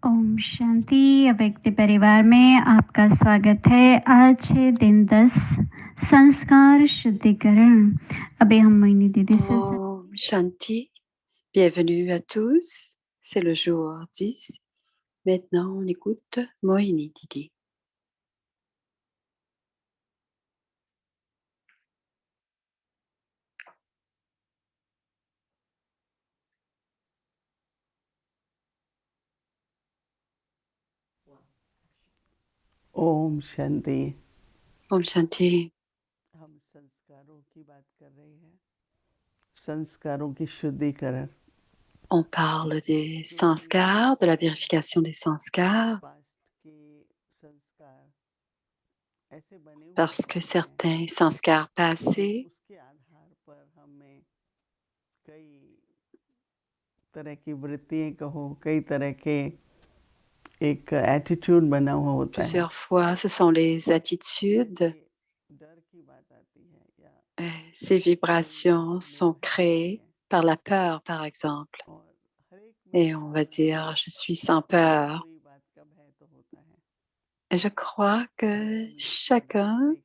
ओम शांति। अव्यक्त परिवार में आपका स्वागत है। आज है दिन 10 संस्कार शुद्धिकरण। अभी हम मोहिनी दीदी से Om Shanti, bienvenue à tous. C'est le jour 10. Maintenant, on écoute Mohini Didi. Om Shanti. Om Shanti. हम संस्कारों की बात कर रहे हैं, संस्कारों की शुद्धिकरण। On parle des sanskars, de la vérification des sanskars, past के संस्कार ऐसे बने हुए parce que होते हैं, certains sanskars passés, उसके आधार पर हमें कई तरह की वृत्तियां कहो, कई तरह के एक एटीट्यूड बना हुआ होता है। plusieurs fois, ce sont les attitudes. जैसे डर की बात आती है या Ces vibrations sont créées par la peur, par exemple. और हर एक में Et on va dire, je suis sans peur. कोई बात का भय तो होता है। Et je crois que chacun,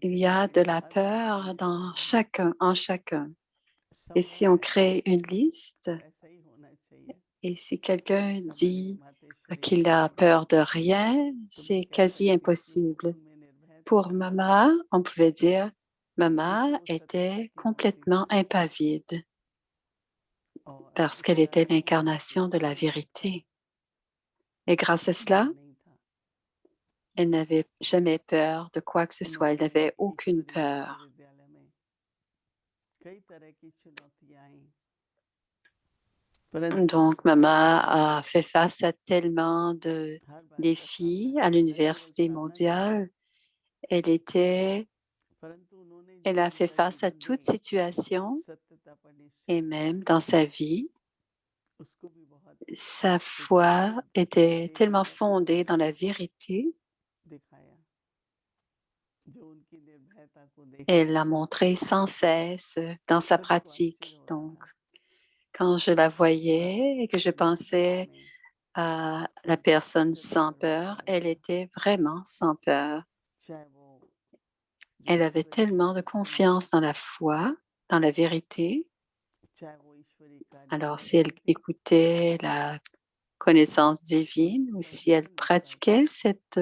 il y a de la peur dans chacun, en chacun. Et si on crée une liste, et si quelqu'un dit qu'il a peur de rien, c'est quasi impossible. Pour Mama, on pouvait dire, Mama était complètement impavide parce qu'elle était l'incarnation de la vérité. Et grâce à cela, elle n'avait jamais peur de quoi que ce soit. Elle n'avait aucune peur. Donc, Mama a fait face à tellement de défis à l'université mondiale. Elle a fait face à toute situation et même dans sa vie, sa foi était tellement fondée dans la vérité. Elle l'a montré sans cesse dans sa pratique. Donc, quand je la voyais et que je pensais à la personne sans peur, elle était vraiment sans peur. Elle avait tellement de confiance dans la foi, dans la vérité. Alors, si elle écoutait la connaissance divine ou si elle pratiquait cette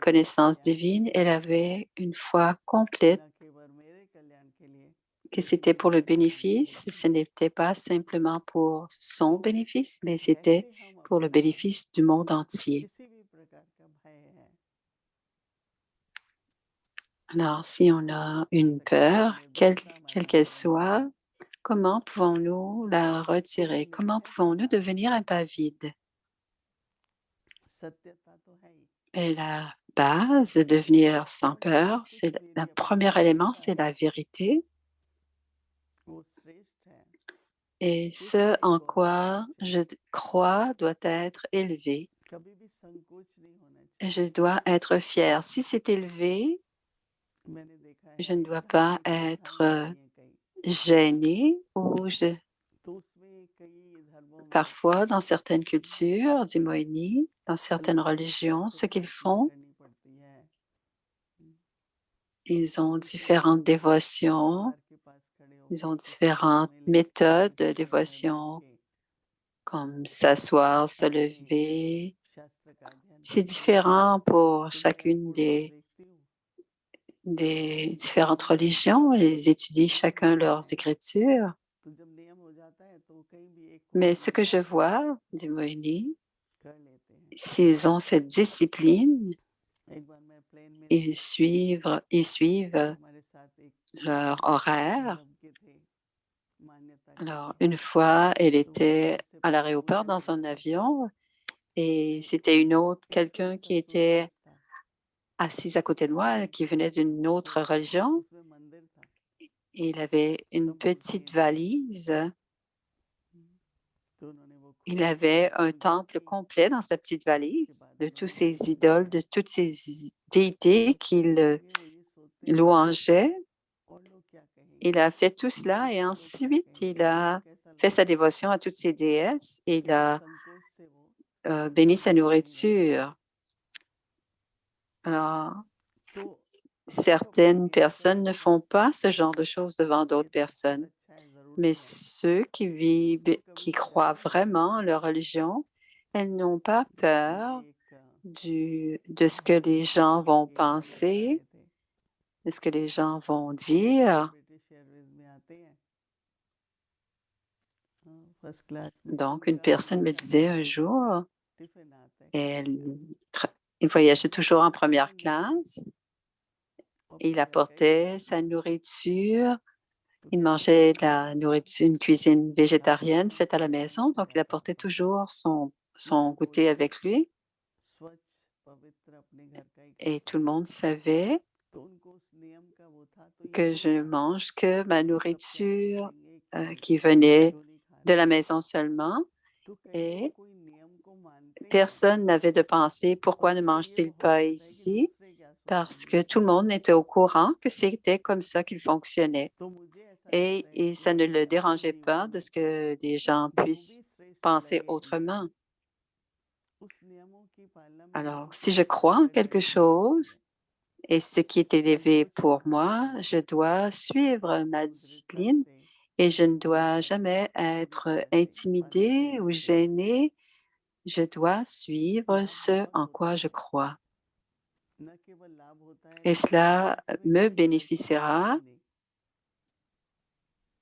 connaissance divine, elle avait une foi complète que c'était pour le bénéfice. Ce n'était pas simplement pour son bénéfice, mais c'était pour le bénéfice du monde entier. Alors, si on a une peur, quelle qu'elle soit, comment pouvons-nous la retirer? Comment pouvons-nous devenir impavides? Et la base de devenir sans peur, c'est le premier élément, c'est la vérité. Et ce en quoi je crois doit être élevé. Et je dois être fier. Si c'est élevé, je ne dois pas être gêné ou parfois dans certaines cultures, dit Mohini, dans certaines religions, ce qu'ils font, ils ont différentes dévotions, ils ont différentes méthodes de dévotion, comme s'asseoir, se lever. C'est différent pour chacune des différentes religions. Ils étudient chacun leurs écritures. Mais ce que je vois, dit Mohini, s'ils ont cette discipline, ils suivent leur horaire. Alors, une fois, elle était à l'aéroport dans un avion et c'était quelqu'un qui était assis à côté de moi, qui venait d'une autre religion. Il avait une petite valise. Il avait un temple complet dans sa petite valise de tous ses idoles, de toutes ses déités qu'il louangeait. Il a fait tout cela et ensuite il a fait sa dévotion à toutes ces déesses et il a béni sa nourriture. Alors, certaines personnes ne font pas ce genre de choses devant d'autres personnes, mais ceux qui vivent, qui croient vraiment en leur religion, elles n'ont pas peur de ce que les gens vont penser, de ce que les gens vont dire. Donc, une personne me disait un jour, elle il voyageait toujours en première classe. Il apportait sa nourriture. Il mangeait de la nourriture, une cuisine végétarienne faite à la maison. Donc, il apportait toujours son goûter avec lui. Et tout le monde savait que je mange que ma nourriture qui venait de la maison seulement. Et personne n'avait de pensée, pourquoi ne mange-t-il pas ici? Parce que tout le monde était au courant que c'était comme ça qu'il fonctionnait. Et ça ne le dérangeait pas de ce que les gens puissent penser autrement. Alors, si je crois en quelque chose et ce qui est élevé pour moi, je dois suivre ma discipline et je ne dois jamais être intimidée ou gênée. Je dois suivre ce en quoi je crois. Et cela me bénéficiera.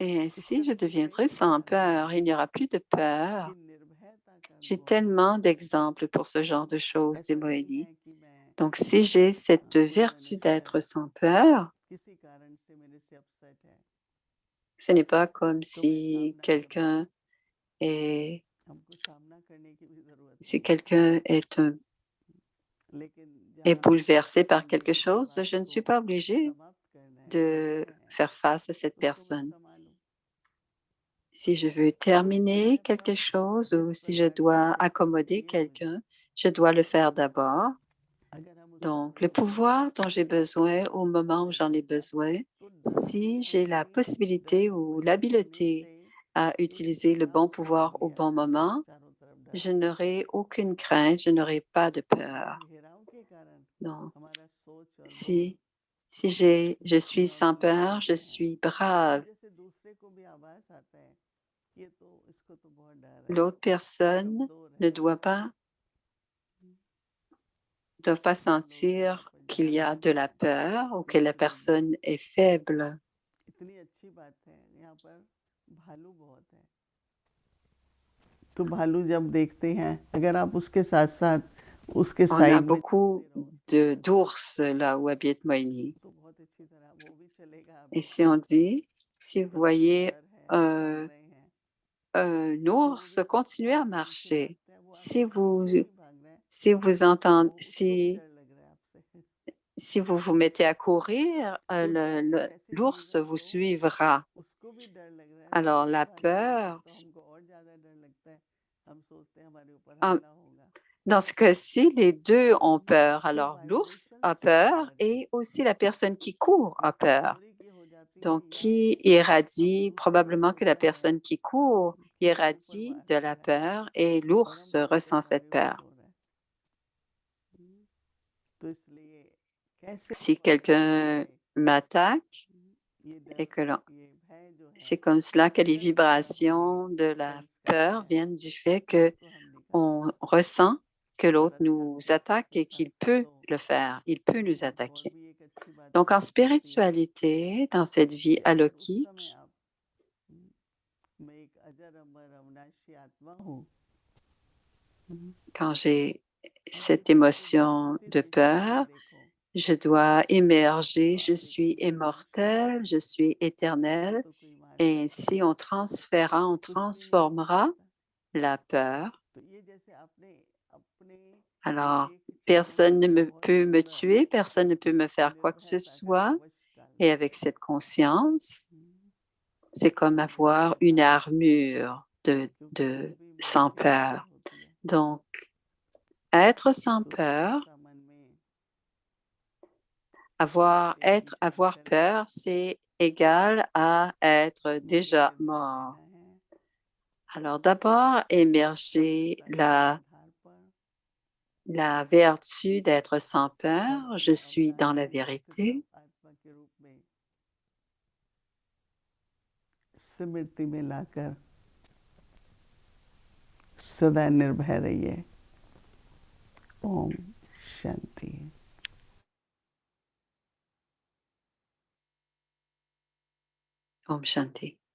Et ainsi, je deviendrai sans peur. Il n'y aura plus de peur. J'ai tellement d'exemples pour ce genre de choses, dit Moélie. Donc, si j'ai cette vertu d'être sans peur, ce n'est pas comme si quelqu'un est, est bouleversé par quelque chose, je ne suis pas obligée de faire face à cette personne. Si je veux terminer quelque chose ou si je dois accommoder quelqu'un, je dois le faire d'abord. Donc, le pouvoir dont j'ai besoin au moment où j'en ai besoin, si j'ai la possibilité ou l'habileté à utiliser le bon pouvoir au bon moment, je n'aurai aucune crainte, je n'aurai pas de peur. Donc, si je suis sans peur, je suis brave. L'autre personne ne doit pas sentir qu'il y a de la peur ou que la personne est faible. On a beaucoup d'ours là où habite Moïni. Et si on dit, si vous voyez un ours, continuez à marcher. Si vous vous mettez à courir, l'ours vous suivra. Alors, la peur, dans ce cas-ci, les deux ont peur. Alors, l'ours a peur et aussi la personne qui court a peur. Donc, qui irradie, probablement que la personne qui court irradie de la peur et l'ours ressent cette peur. Si quelqu'un m'attaque et que c'est comme cela que les vibrations de la peur viennent du fait qu'on ressent que l'autre nous attaque et qu'il peut le faire, il peut nous attaquer. Donc, en spiritualité, dans cette vie alokhique, quand j'ai cette émotion de peur, je dois émerger, je suis immortel, je suis éternel, et ainsi on transformera la peur. Alors, personne ne peut me tuer, personne ne peut me faire quoi que ce soit, et avec cette conscience, c'est comme avoir une armure de sans peur. Donc, être sans peur, avoir peur, c'est égal à être déjà mort. Alors d'abord, émerger la vertu d'être sans peur. Je suis dans la vérité. स्मृति में लाकर सदा निर्भय रहिए। ओम Shanti. Om Shanti.